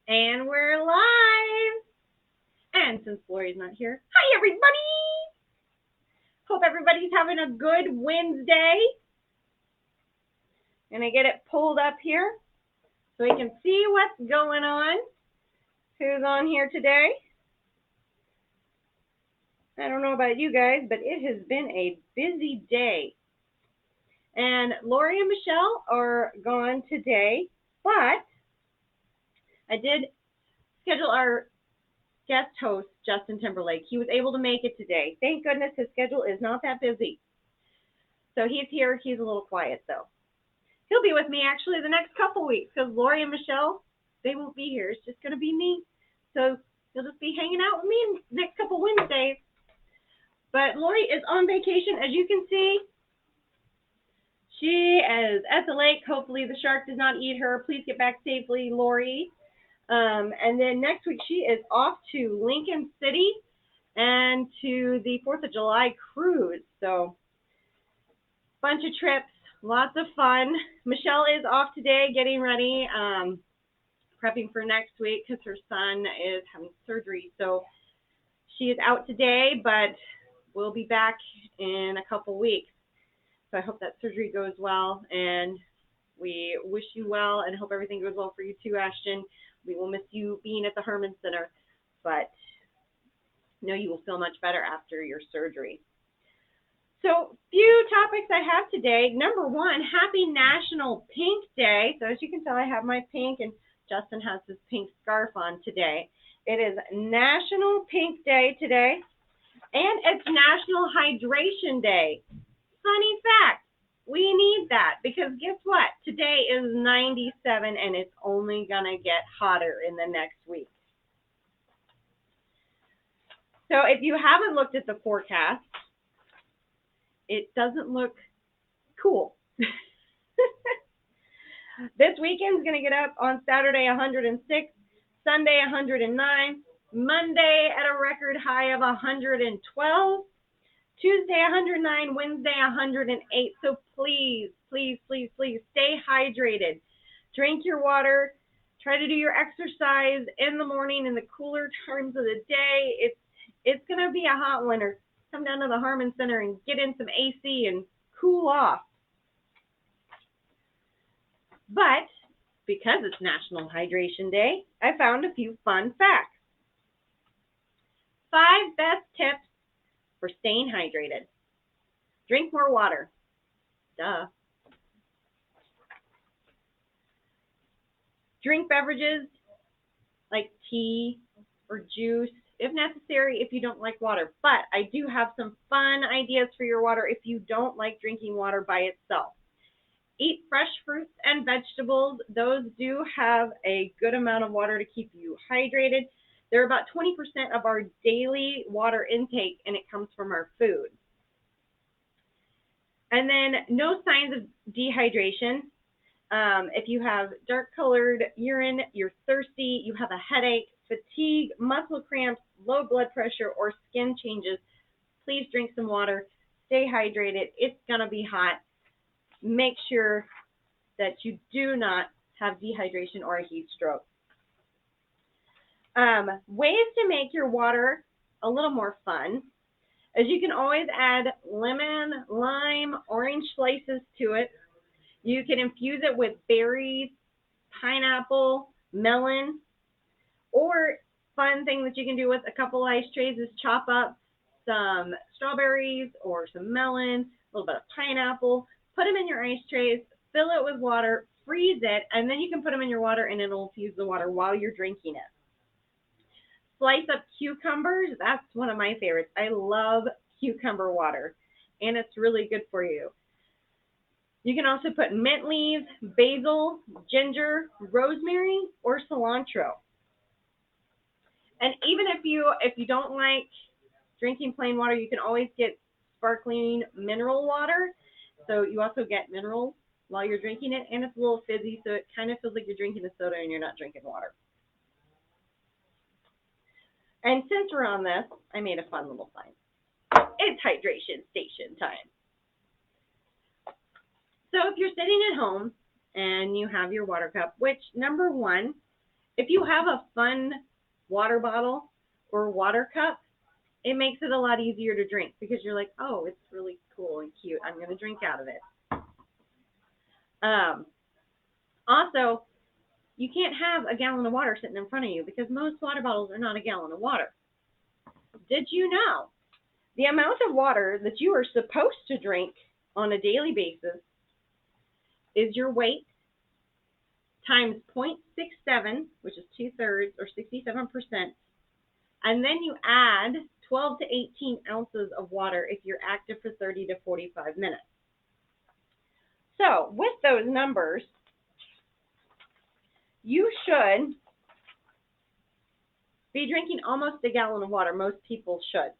And we're live. And since Lori's not here, hi everybody. Hope everybody's having a good Wednesday. And I get it pulled up here so we can see what's going on. Who's on here today? I don't know about you guys, but it has been a busy day. And Lori and Michelle are gone today, but I did schedule our guest host, Justin Timberlake. He was able to make it today. Thank goodness his schedule is not that busy. So he's here. He's a little quiet, though. He'll be with me, actually, the next couple weeks because Lori and Michelle, they won't be here. It's just going to be me. So he'll just be hanging out with me the next couple Wednesdays. But Lori is on vacation, as you can see. She is at the lake. Hopefully the shark does not eat her. Please get back safely, Lori. And then next week she is off to Lincoln City and to the 4th of July cruise. So bunch of trips, lots of fun. Michelle is off today getting ready, prepping for next week because her son is having surgery. So she is out today, but we'll be back in a couple weeks. So I hope that surgery goes well, and we wish you well and hope everything goes well for you too, Ashton. We will miss you being at the Harman Center, but know you will feel much better after your surgery. So, few topics I have today. Number one, happy National Pink Day. So as you can tell, I have my pink, and Justin has his pink scarf on today. It is National Pink Day today, and it's National Hydration Day. Funny fact, we need that because guess what? Today is 97 and it's only going to get hotter in the next week. So if you haven't looked at the forecast, it doesn't look cool. This weekend is going to get up on Saturday 106, Sunday 109, Monday at a record high of 112. Tuesday, 109, Wednesday, 108. So please, please, please, please stay hydrated. Drink your water. Try to do your exercise in the morning in the cooler times of the day. It's going to be a hot winter. Come down to the Harman Center and get in some AC and cool off. But because it's National Hydration Day, I found a few fun facts. 5 best tips for staying hydrated. Drink more water. Duh. Drink beverages like tea or juice, if necessary, if you don't like water. But I do have some fun ideas for your water if you don't like drinking water by itself. Eat fresh fruits and vegetables. Those do have a good amount of water to keep you hydrated. They're about 20% of our daily water intake, and it comes from our food. And then no signs of dehydration. If you have dark-colored urine, you're thirsty, you have a headache, fatigue, muscle cramps, low blood pressure, or skin changes, please drink some water. Stay hydrated. It's going to be hot. Make sure that you do not have dehydration or a heat stroke. Ways to make your water a little more fun, as you can always add lemon, lime, orange slices to it. You can infuse it with berries, pineapple, melon, or fun thing that you can do with a couple ice trays is chop up some strawberries or some melon, a little bit of pineapple, put them in your ice trays, fill it with water, freeze it, and then you can put them in your water and it'll infuse the water while you're drinking it. Slice up cucumbers. That's one of my favorites. I love cucumber water, and it's really good for you. You can also put mint leaves, basil, ginger, rosemary, or cilantro. And even if you don't like drinking plain water, you can always get sparkling mineral water. So you also get minerals while you're drinking it, and it's a little fizzy, so it kind of feels like you're drinking a soda and you're not drinking water. And since we're on this, I made a fun little sign. It's hydration station time. So if you're sitting at home and you have your water cup, which number one, If you have a fun water bottle or water cup, it makes it a lot easier to drink because you're like, oh, it's really cool and cute. I'm going to drink out of it. Also, you can't have a gallon of water sitting in front of you because most water bottles are not a gallon of water. Did you know the amount of water that you are supposed to drink on a daily basis is your weight times 0.67, which is 2/3 or 67%, and then you add 12 to 18 ounces of water if you're active for 30 to 45 minutes. So with those numbers, you should be drinking almost a gallon of water. Most people should.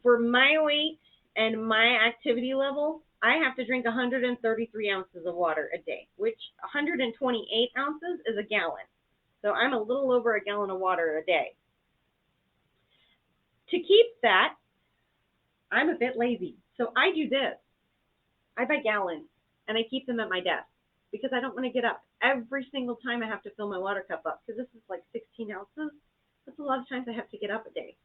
For my weight and my activity level, I have to drink 133 ounces of water a day, which 128 ounces is a gallon. So I'm a little over a gallon of water a day. To keep that, I'm a bit lazy. So I do this. I buy gallons and I keep them at my desk because I don't want to get up every single time I have to fill my water cup up because this is like 16 ounces. That's a lot of times I have to get up a day.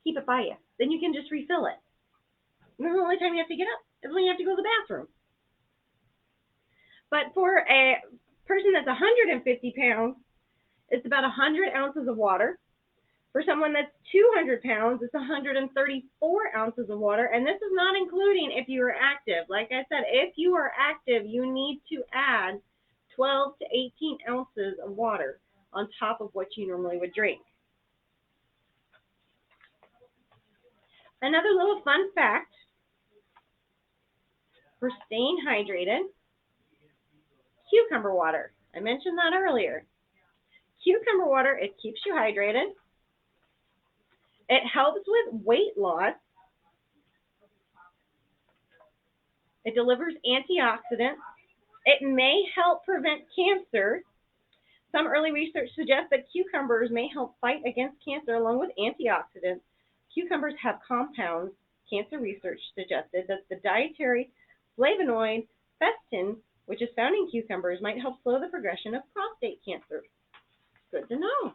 Keep it by you. Then you can just refill it. And the only time you have to get up is when you have to go to the bathroom. But for a person that's 150 pounds, it's about 100 ounces of water. For someone that's 200 pounds, it's 134 ounces of water. And this is not including if you are active. Like I said, if you are active, you need to add 12 to 18 ounces of water on top of what you normally would drink. Another little fun fact for staying hydrated, cucumber water. I mentioned that earlier. Cucumber water, it keeps you hydrated. It helps with weight loss. It delivers antioxidants. It may help prevent cancer. Some early research suggests that cucumbers may help fight against cancer along with antioxidants. Cucumbers have compounds. Cancer research suggested that the dietary flavonoid festin, which is found in cucumbers, might help slow the progression of prostate cancer. Good to know.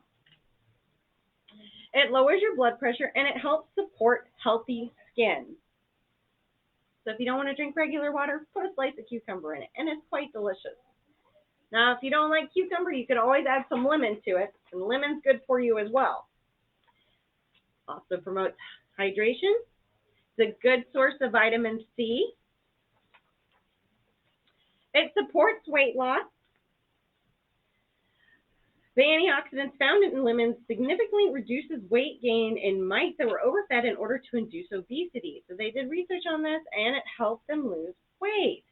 It lowers your blood pressure and it helps support healthy skin. So if you don't want to drink regular water, put a slice of cucumber in it, and it's quite delicious. Now, if you don't like cucumber, you can always add some lemon to it, and lemon's good for you as well. Also promotes hydration. It's a good source of vitamin C. It supports weight loss. The antioxidants found in lemons significantly reduces weight gain in mice that were overfed in order to induce obesity. So they did research on this, and it helped them lose weight.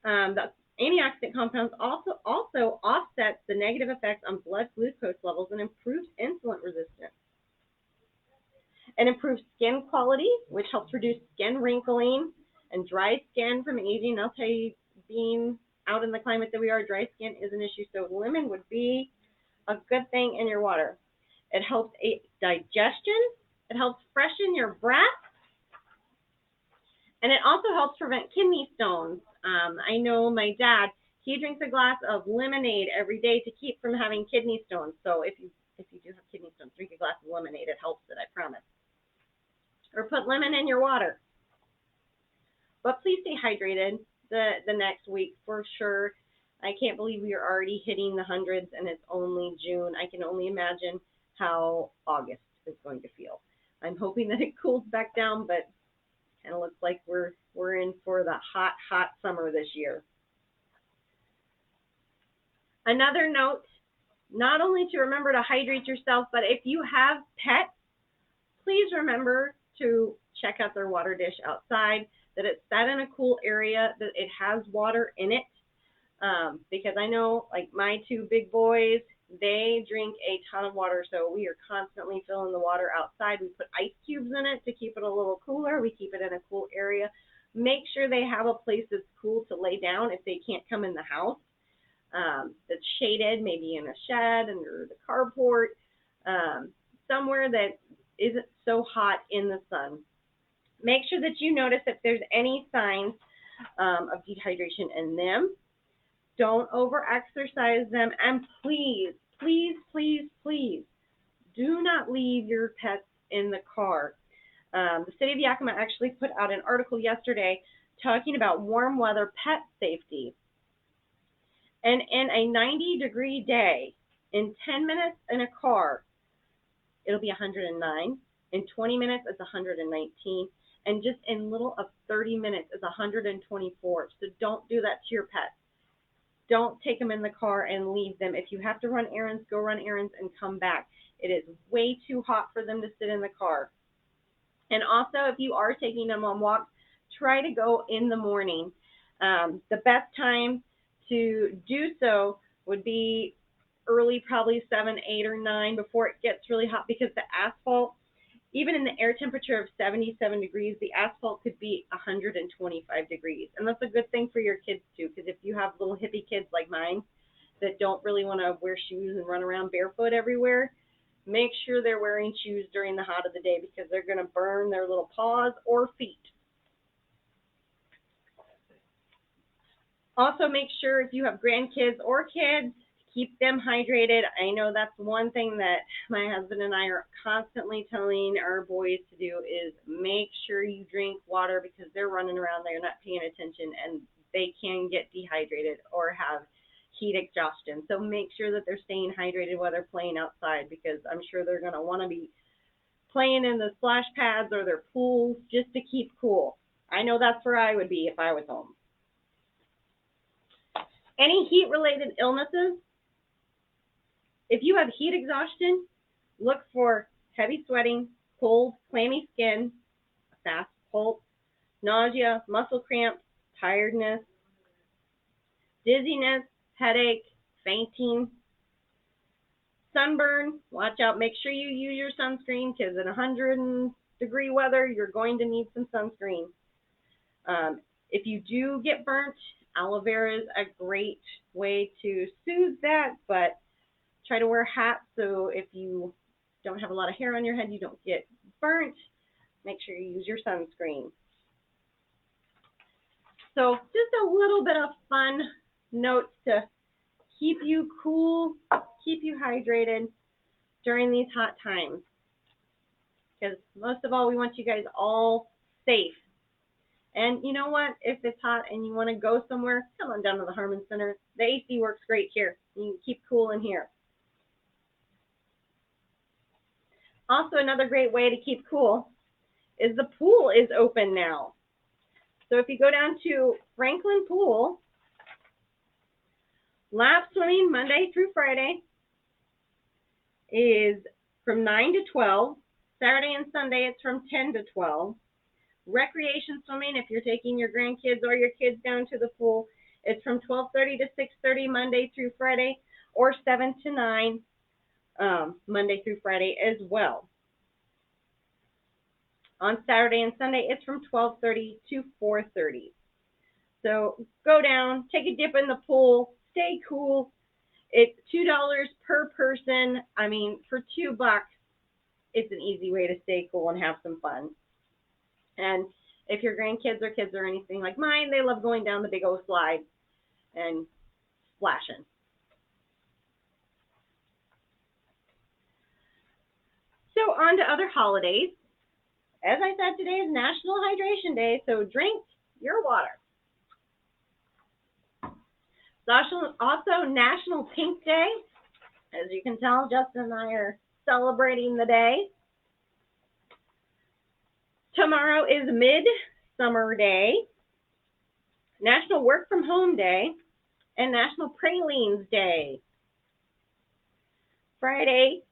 The antioxidant compounds also offsets the negative effects on blood glucose levels and improves insulin resistance. It improves skin quality, which helps reduce skin wrinkling and dry skin from aging. I'll tell you, being out in the climate that we are, dry skin is an issue, so lemon would be a good thing in your water. It helps digestion. It helps freshen your breath. And it also helps prevent kidney stones. I know my dad, he drinks a glass of lemonade every day to keep from having kidney stones. So if you do have kidney stones, drink a glass of lemonade. It helps it, I promise. Or put lemon in your water. But please stay hydrated the next week for sure. I can't believe we are already hitting the hundreds and it's only June. I can only imagine how August is going to feel. I'm hoping that it cools back down, but kind of looks like we're in for the hot summer this year. Another note, not only to remember to hydrate yourself, but if you have pets, please remember to check out their water dish outside, that it's set in a cool area, that it has water in it. Because I know, like my two big boys, they drink a ton of water, so we are constantly filling the water outside. We put ice cubes in it to keep it a little cooler. We keep it in a cool area. Make sure they have a place that's cool to lay down if they can't come in the house. That's shaded, maybe in a shed, under the carport, somewhere that isn't so hot in the sun. Make sure that you notice if there's any signs of dehydration in them. Don't over-exercise them. And please, please, please, please, do not leave your pets in the car. The city of Yakima actually put out an article yesterday talking about warm weather pet safety. And in a 90-degree day, in 10 minutes in a car, it'll be 109. In 20 minutes, it's 119. And just in little of 30 minutes, it's 124. So don't do that to your pets. Don't take them in the car and leave them. If you have to run errands, go run errands and come back. It is way too hot for them to sit in the car. And also, if you are taking them on walks, try to go in the morning. The best time to do so would be early, probably 7, 8, or 9 before it gets really hot, because the asphalt, even in the air temperature of 77 degrees, the asphalt could be 125 degrees. And that's a good thing for your kids too, because if you have little hippie kids like mine that don't really want to wear shoes and run around barefoot everywhere, make sure they're wearing shoes during the hot of the day, because they're going to burn their little paws or feet. Also, make sure if you have grandkids or kids, keep them hydrated. I know that's one thing that my husband and I are constantly telling our boys to do, is make sure you drink water, because they're running around, they're not paying attention, and they can get dehydrated or have heat exhaustion. So make sure that they're staying hydrated while they're playing outside, because I'm sure they're going to want to be playing in the splash pads or their pools just to keep cool. I know that's where I would be if I was home. Any heat-related illnesses? If you have heat exhaustion, look for heavy sweating, cold, clammy skin, a fast pulse, nausea, muscle cramps, tiredness, dizziness, headache, fainting, sunburn. Watch out. Make sure you use your sunscreen, because in 100-degree weather, you're going to need some sunscreen. If you do get burnt, aloe vera is a great way to soothe that, but try to wear hats so if you don't have a lot of hair on your head, you don't get burnt. Make sure you use your sunscreen. So just a little bit of fun notes to keep you cool, keep you hydrated during these hot times. Because most of all, we want you guys all safe. And you know what? If it's hot and you want to go somewhere, come on down to the Harman Center. The AC works great here. You can keep cool in here. Also, another great way to keep cool is the pool is open now. So if you go down to Franklin Pool, lap swimming Monday through Friday is from 9 to 12. Saturday and Sunday, it's from 10 to 12. Recreation swimming, if you're taking your grandkids or your kids down to the pool, it's from 12:30 to 6:30 Monday through Friday, or 7 to 9 Monday through Friday as well. On Saturday and Sunday, it's from 12:30 to 4:30. So go down, take a dip in the pool, stay cool. It's $2 per person. I mean, for $2, it's an easy way to stay cool and have some fun. And if your grandkids or kids are anything like mine, they love going down the big old slide and splashing. So on to other holidays. As I said, today is National Hydration Day, so drink your water. It's also National Pink Day. As you can tell, Justin and I are celebrating the day. Tomorrow is Midsummer Day, National Work From Home Day, and National Pralines Day. Friday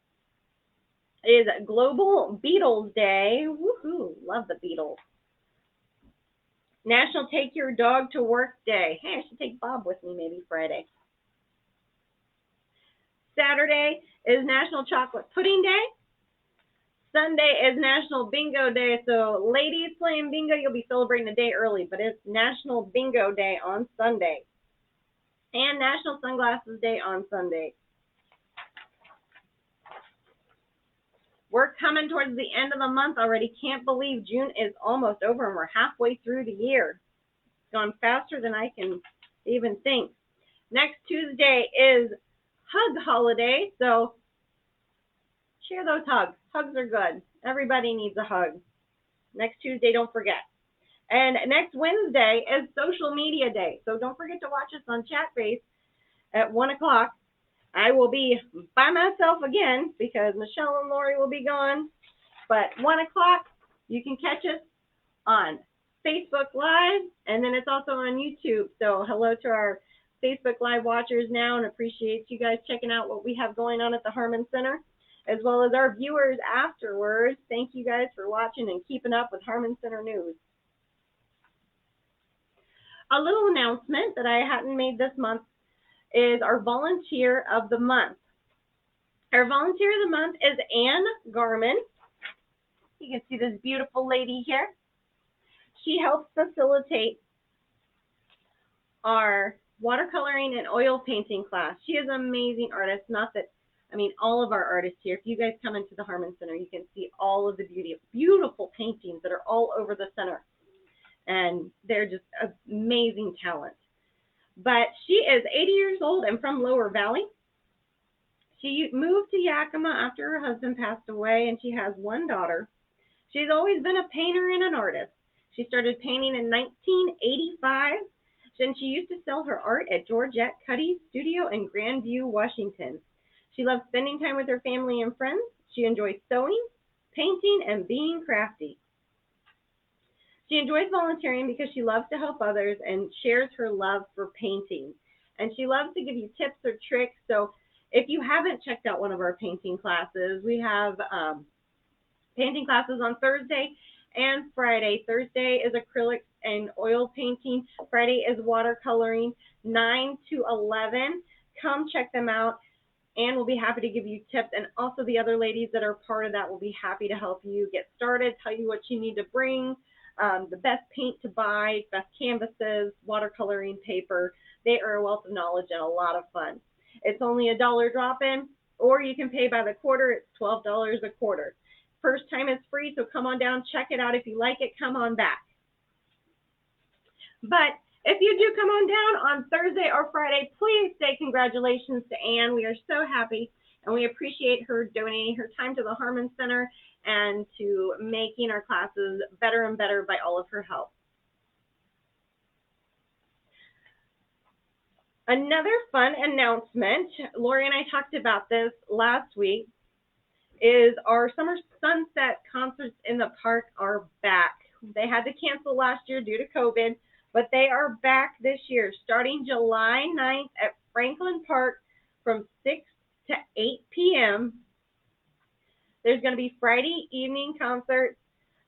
is Global Beatles Day. Woohoo, love the Beatles. National Take Your Dog to Work Day. Hey, I should take Bob with me maybe Friday. Saturday is National Chocolate Pudding Day. Sunday is National Bingo Day, so ladies playing bingo, you'll be celebrating a day early, but it's National Bingo Day on Sunday. And National Sunglasses Day on Sunday. We're coming towards the end of the month already. Can't believe June is almost over and we're halfway through the year. It's gone faster than I can even think. Next Tuesday is Hug Holiday, so share those hugs. Hugs are good. Everybody needs a hug. Next Tuesday, don't forget. And next Wednesday is Social Media Day, so don't forget to watch us on Chatface at 1 o'clock. I will be by myself again because Michelle and Lori will be gone. But 1 o'clock, you can catch us on Facebook Live, and then it's also on YouTube. So hello to our Facebook Live watchers now, and appreciate you guys checking out what we have going on at the Harman Center, as well as our viewers afterwards. Thank you guys for watching and keeping up with Harman Center News. A little announcement that I hadn't made this month is our Volunteer of the Month. Our Volunteer of the Month is Anne Garman. You can see this beautiful lady here. She helps facilitate our watercoloring and oil painting class. She is an amazing artist. Not that, I mean, all of our artists here. If you guys come into the Harman Center, you can see all of the beautiful paintings that are all over the center. And they're just amazing talent. But she is 80 years old and from Lower Valley. She moved to Yakima after her husband passed away, and she has one daughter. She's always been a painter and an artist. She started painting in 1985, and she used to sell her art at Georgette Cuddy's studio in Grandview, Washington. She loves spending time with her family and friends. She enjoys sewing, painting, and being crafty. She enjoys volunteering because she loves to help others and shares her love for painting. And she loves to give you tips or tricks. So if you haven't checked out one of our painting classes, we have painting classes on Thursday and Friday. Thursday is acrylics and oil painting. Friday is watercoloring, 9 to 11. Come check them out, and we'll be happy to give you tips. And also the other ladies that are part of that will be happy to help you get started, tell you what you need to bring, the best paint to buy, best canvases, watercoloring paper. They are a wealth of knowledge and a lot of fun. It's only $1 drop-in, or you can pay by the quarter. It's $12 a quarter. First time is free, so come on down, check it out. If you like it, come on back. But if you do come on down on Thursday or Friday, please say congratulations to Anne. We are so happy, and we appreciate her donating her time to the Harman Center and to making our classes better and better by all of her help. Another fun announcement, Lori and I talked about this last week, is our summer sunset concerts in the park are back. They had to cancel last year due to COVID, but they are back this year, starting July 9th at Franklin Park from 6 to 8 p.m. There's going to be Friday evening concerts.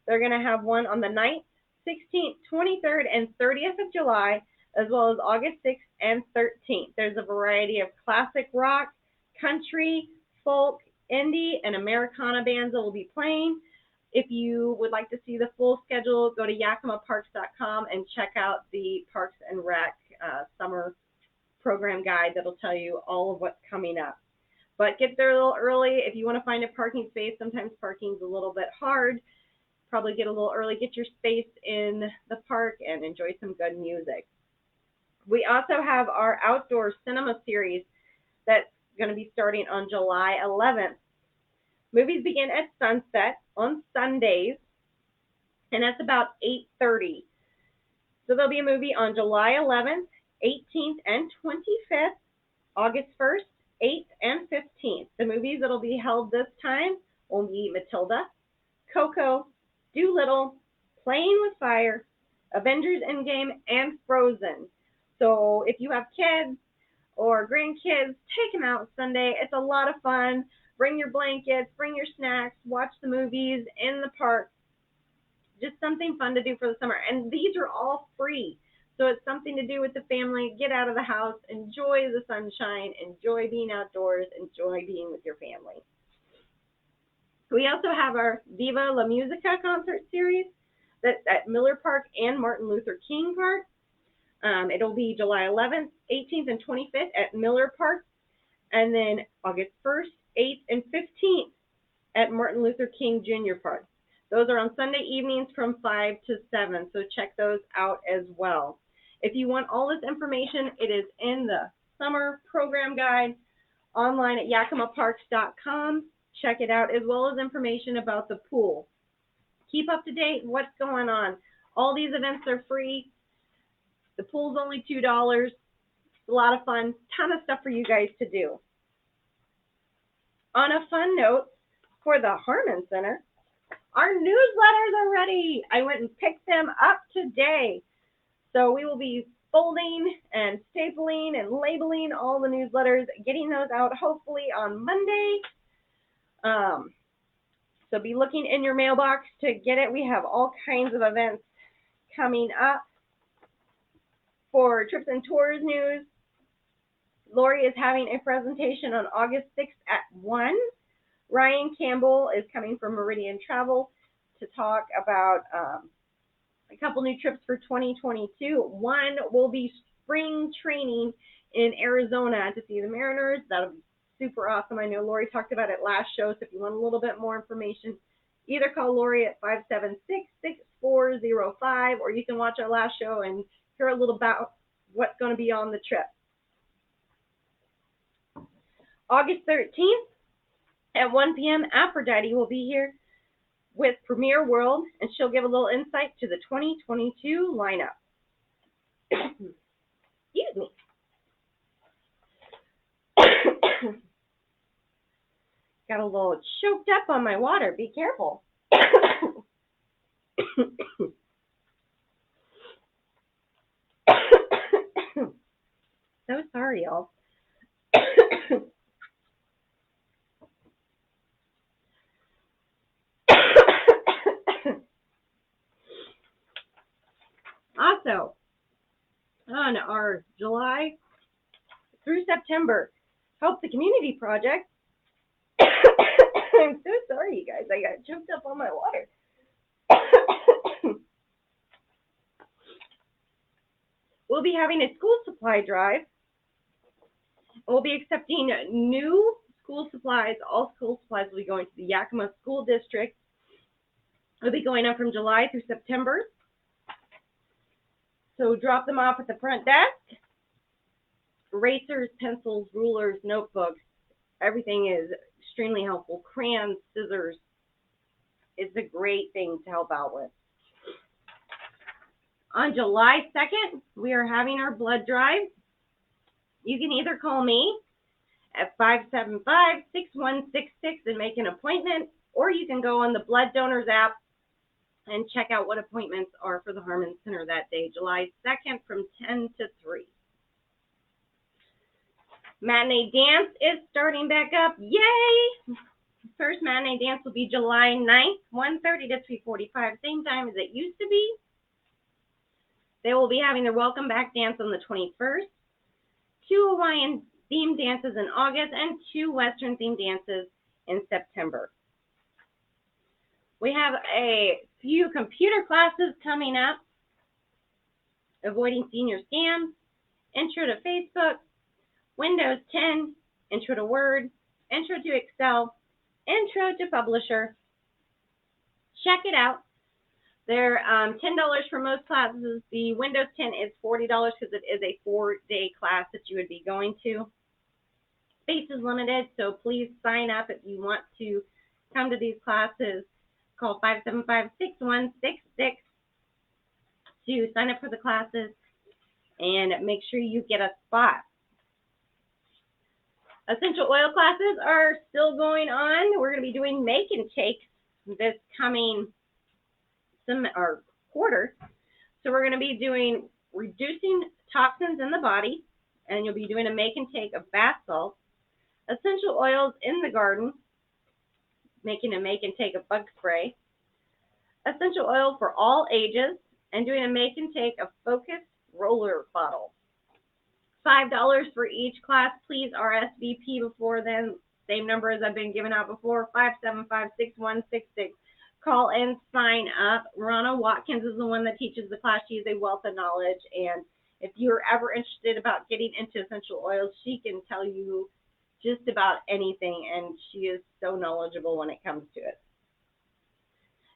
They're going to have one on the 9th, 16th, 23rd, and 30th of July, as well as August 6th and 13th. There's a variety of classic rock, country, folk, indie, and Americana bands that will be playing. If you would like to see the full schedule, go to yakimaparks.com and check out the Parks and Rec summer program guide that'll tell you all of what's coming up. But get there a little early. If you want to find a parking space, sometimes parking's a little bit hard. Probably get a little early, get your space in the park, and enjoy some good music. We also have our outdoor cinema series that's going to be starting on July 11th. Movies begin at sunset on Sundays, and that's about 8:30. So there'll be a movie on July 11th, 18th, and 25th, August 1st, 8th, and 15th. The movies that'll be held this time will be Matilda, Coco, Doolittle, Playing with Fire, Avengers Endgame, and Frozen. So if you have kids or grandkids, take them out Sunday. It's a lot of fun. Bring your blankets, bring your snacks, watch the movies in the park. Just something fun to do for the summer. And these are all free. So it's something to do with the family. Get out of the house, enjoy the sunshine, enjoy being outdoors, enjoy being with your family. We also have our Viva La Musica concert series that's at Miller Park and Martin Luther King Park. It'll be July 11th, 18th, and 25th at Miller Park, and then August 1st, 8th, and 15th at Martin Luther King Jr. Park. Those are on Sunday evenings from 5 to 7, so check those out as well. If you want all this information, it is in the summer program guide online at yakimaparks.com. Check it out, as well as information about the pool. Keep up to date with what's going on. All these events are free. The pool's only $2. It's a lot of fun. Ton of stuff for you guys to do. On a fun note, for the Harman Center, our newsletters are ready. I went and picked them up today. So we will be folding and stapling and labeling all the newsletters, getting those out hopefully on Monday. So be looking in your mailbox to get it. We have all kinds of events coming up. For Trips and Tours news, Lori is having a presentation on August 6th at 1. Ryan Campbell is coming from Meridian Travel to talk about a couple new trips for 2022. One will be spring training in Arizona to see the Mariners. That'll be super awesome. I know Lori talked about it last show, so if you want a little bit more information, either call Lori at 576-6405, or you can watch our last show and hear a little about what's going to be on the trip. August 13th at 1 p.m., Aphrodite will be here with Premier World, and she'll give a little insight to the 2022 lineup. Excuse me. Got a little choked up on my water. Be careful. So sorry, y'all. Also, on our July through September Help the Community Project, I'm so sorry, you guys. I got choked up on my water. We'll be having a school supply drive. We'll be accepting new school supplies. All school supplies will be going to the Yakima School District. It'll be going on from July through September. So drop them off at the front desk. Erasers, pencils, rulers, notebooks, everything is extremely helpful. Crayons, scissors. It's a great thing to help out with. On July 2nd, we are having our blood drive. You can either call me at 575-6166 and make an appointment, or you can go on the Blood Donors app and check out what appointments are for the Harman Center that day, July 2nd from 10 to 3. Matinee dance is starting back up. Yay! First matinee dance will be July 9th, 1:30 to 3:45, same time as it used to be. They will be having their welcome back dance on the 21st, 2 Hawaiian themed dances in August, and 2 Western themed dances in September. We have a few computer classes coming up: Avoiding Senior Scams, Intro to Facebook, Windows 10, Intro to Word, Intro to Excel, Intro to Publisher. Check it out. They're $10 for most classes. The Windows 10 is $40 because it is a 4-day class that you would be going to. Space is limited, so please sign up if you want to come to these classes. Call 575-6166 to sign up for the classes and make sure you get a spot. Essential oil classes are still going on. We're going to be doing make and takes this coming quarter. So we're going to be doing reducing toxins in the body, and you'll be doing a make and take of bath salts, essential oils in the garden, making a make and take of bug spray, essential oil for all ages, and doing a make and take of focused roller bottle. $5 for each class. Please RSVP before then. Same number as I've been giving out before, 575-6166. Call and sign up. Ronna Watkins is the one that teaches the class. She is a wealth of knowledge, and if you're ever interested about getting into essential oils, she can tell you just about anything, and she is so knowledgeable when it comes to it.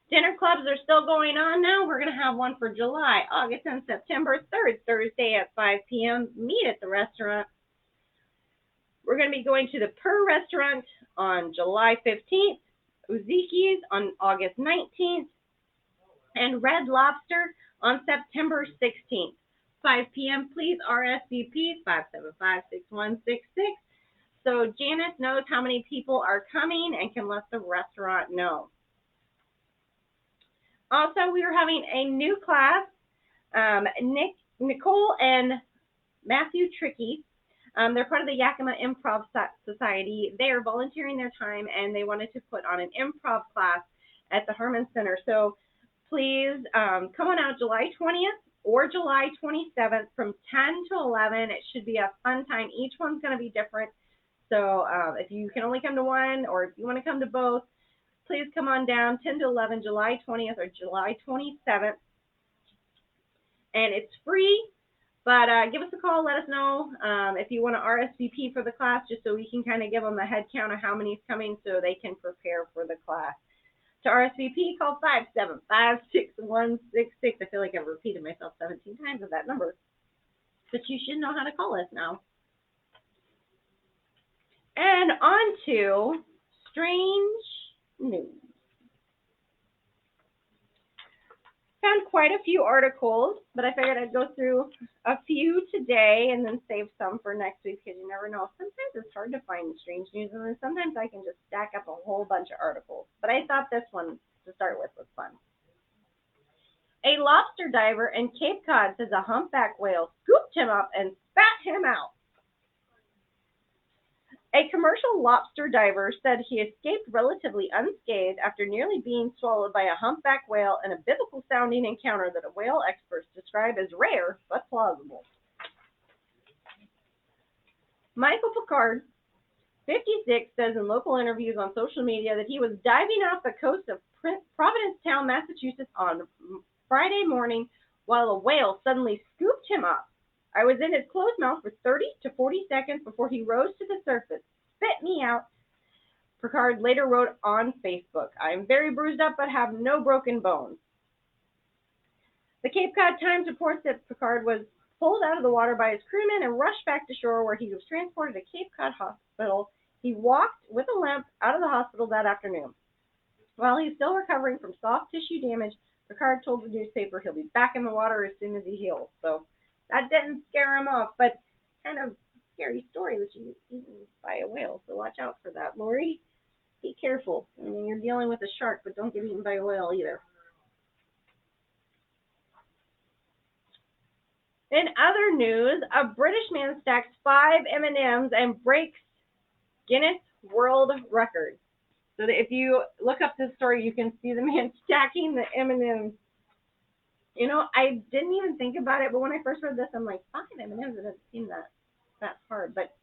Dinner clubs are still going on now. We're going to have one for July, August, and September 3rd, Thursday at 5 p.m. Meet at the restaurant. We're going to be going to the Per Restaurant on July 15th, Uziki's on August 19th, and Red Lobster on September 16th. 5 p.m. Please RSVP 575-6166. So Janice knows how many people are coming and can let the restaurant know. Also, we are having a new class. Nicole and Matthew Tricky. They're part of the Yakima Improv Society. They are volunteering their time, and they wanted to put on an improv class at the Harman Center. So please come on out July 20th or July 27th from 10 to 11. It should be a fun time. Each one's going to be different. So if you can only come to one, or if you want to come to both, please come on down 10 to 11, July 20th or July 27th. And it's free. But give us a call. Let us know if you want to RSVP for the class, just so we can kind of give them a head count of how many is coming so they can prepare for the class. To RSVP, call 575-6166. I feel like I've repeated myself 17 times with that number. But you should know how to call us now. And on to strange news. Found quite a few articles, but I figured I'd go through a few today and then save some for next week, because you never know. Sometimes it's hard to find strange news, and then sometimes I can just stack up a whole bunch of articles. But I thought this one to start with was fun. A lobster diver in Cape Cod says a humpback whale scooped him up and spat him out. A commercial lobster diver said he escaped relatively unscathed after nearly being swallowed by a humpback whale in a biblical-sounding encounter that a whale experts describe as rare but plausible. Michael Picard, 56, says in local interviews on social media that he was diving off the coast of Provincetown, Massachusetts on Friday morning while a whale suddenly scooped him up. I was in his closed mouth for 30 to 40 seconds before he rose to the surface, spit me out. Picard later wrote on Facebook, I am very bruised up but have no broken bones. The Cape Cod Times reports that Picard was pulled out of the water by his crewmen and rushed back to shore, where he was transported to Cape Cod Hospital. He walked with a limp out of the hospital that afternoon. While he's still recovering from soft tissue damage, Picard told the newspaper he'll be back in the water as soon as he heals. So that didn't scare him off, but kind of scary story that you was eaten by a whale. So watch out for that, Lori. Be careful. I mean, you're dealing with a shark, but don't get eaten by a whale either. In other news, a British man stacks 5 M&Ms and breaks Guinness World Record. So that if you look up this story, you can see the man stacking the M&Ms. You know, I didn't even think about it, but when I first read this, I'm like, 5 M&Ms, it doesn't seem that hard, but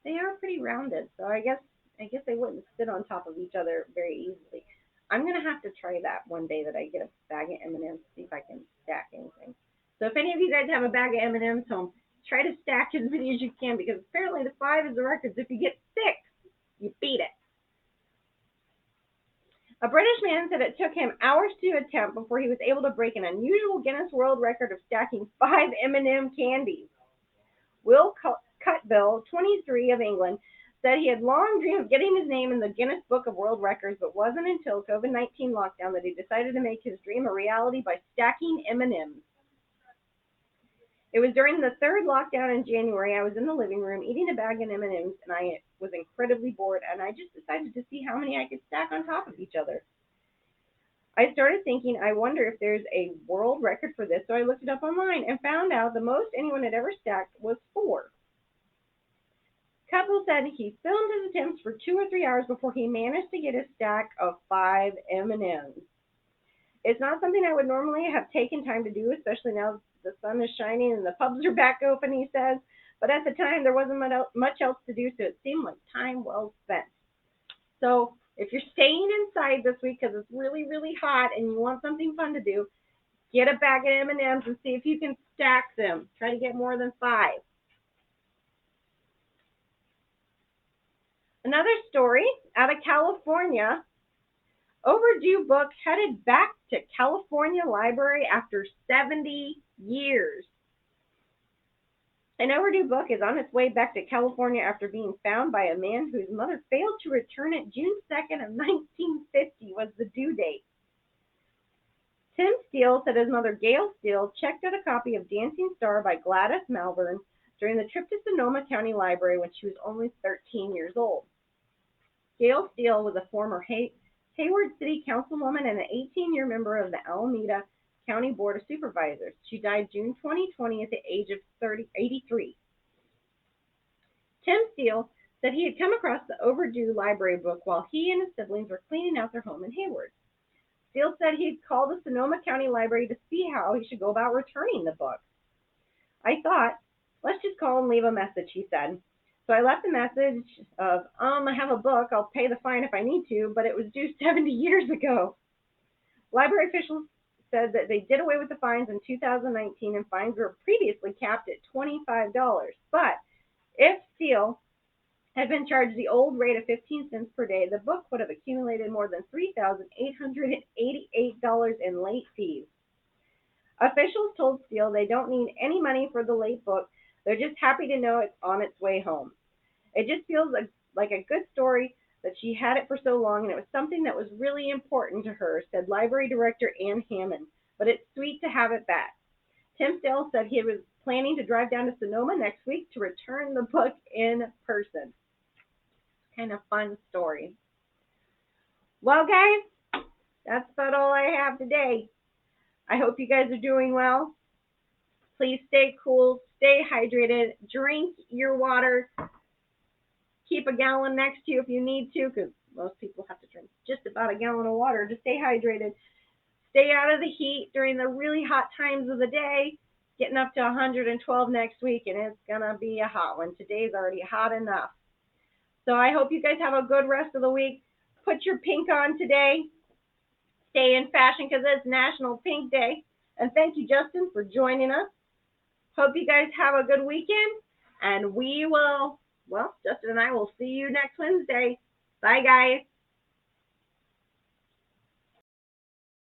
they are pretty rounded, so I guess they wouldn't sit on top of each other very easily. I'm gonna have to try that one day that I get a bag of M&Ms, see if I can stack anything. So if any of you guys have a bag of M&Ms home, try to stack as many as you can, because apparently the 5 is the record. So if you get 6, you beat it. A British man said it took him hours to attempt before he was able to break an unusual Guinness World Record of stacking 5 M&M candies. Will Cutbill, 23, of England, said he had long dreamed of getting his name in the Guinness Book of World Records, but wasn't until COVID-19 lockdown that he decided to make his dream a reality by stacking M&Ms. It was during the 3rd lockdown in January. I was in the living room eating a bag of M&Ms, and I was incredibly bored, and I just decided to see how many I could stack on top of each other. I started thinking, I wonder if there's a world record for this, so I looked it up online and found out the most anyone had ever stacked was 4. Cutbill said he filmed his attempts for 2 or 3 hours before he managed to get a stack of 5 M&Ms. It's not something I would normally have taken time to do, especially now the sun is shining and the pubs are back open, he says. But at the time, there wasn't much else to do, so it seemed like time well spent. So if you're staying inside this week because it's really, really hot and you want something fun to do, get a bag of M&Ms and see if you can stack them. Try to get more than 5. Another story out of California. Overdue book headed back to California Library after 70 years. An overdue book is on its way back to California after being found by a man whose mother failed to return it. June 2nd of 1950 was the due date. Tim Steele said his mother, Gail Steele, checked out a copy of Dancing Star by Gladys Malvern during the trip to Sonoma County Library when she was only 13 years old. Gail Steele was a former Hayward City Councilwoman and an 18-year member of the Alameda County Board of Supervisors. She died June 2020 at the age of 83. Tim Steele said he had come across the overdue library book while he and his siblings were cleaning out their home in Hayward. Steele said he'd called the Sonoma County Library to see how he should go about returning the book. I thought, let's just call and leave a message, he said. So I left a message of, I have a book, I'll pay the fine if I need to, but it was due 70 years ago. Library officials said that they did away with the fines in 2019 and fines were previously capped at $25. But if Steele had been charged the old rate of 15 cents per day, the book would have accumulated more than $3,888 in late fees. Officials told Steele they don't need any money for the late book. They're just happy to know it's on its way home. It just feels like a good story that she had it for so long, and it was something that was really important to her, said Library Director Ann Harman. But it's sweet to have it back. Tim Steele said he was planning to drive down to Sonoma next week to return the book in person. Kind of fun story. Well, guys, that's about all I have today. I hope you guys are doing well. Please stay cool, stay hydrated, drink your water. Keep a gallon next to you if you need to, because most people have to drink just about a gallon of water to stay hydrated. Stay out of the heat during the really hot times of the day. Getting up to 112 next week, and it's going to be a hot one. Today's already hot enough. So I hope you guys have a good rest of the week. Put your pink on today. Stay in fashion because it's National Pink Day. And thank you, Justin, for joining us. Hope you guys have a good weekend. And we will, Justin and I will see you next Wednesday. Bye, guys.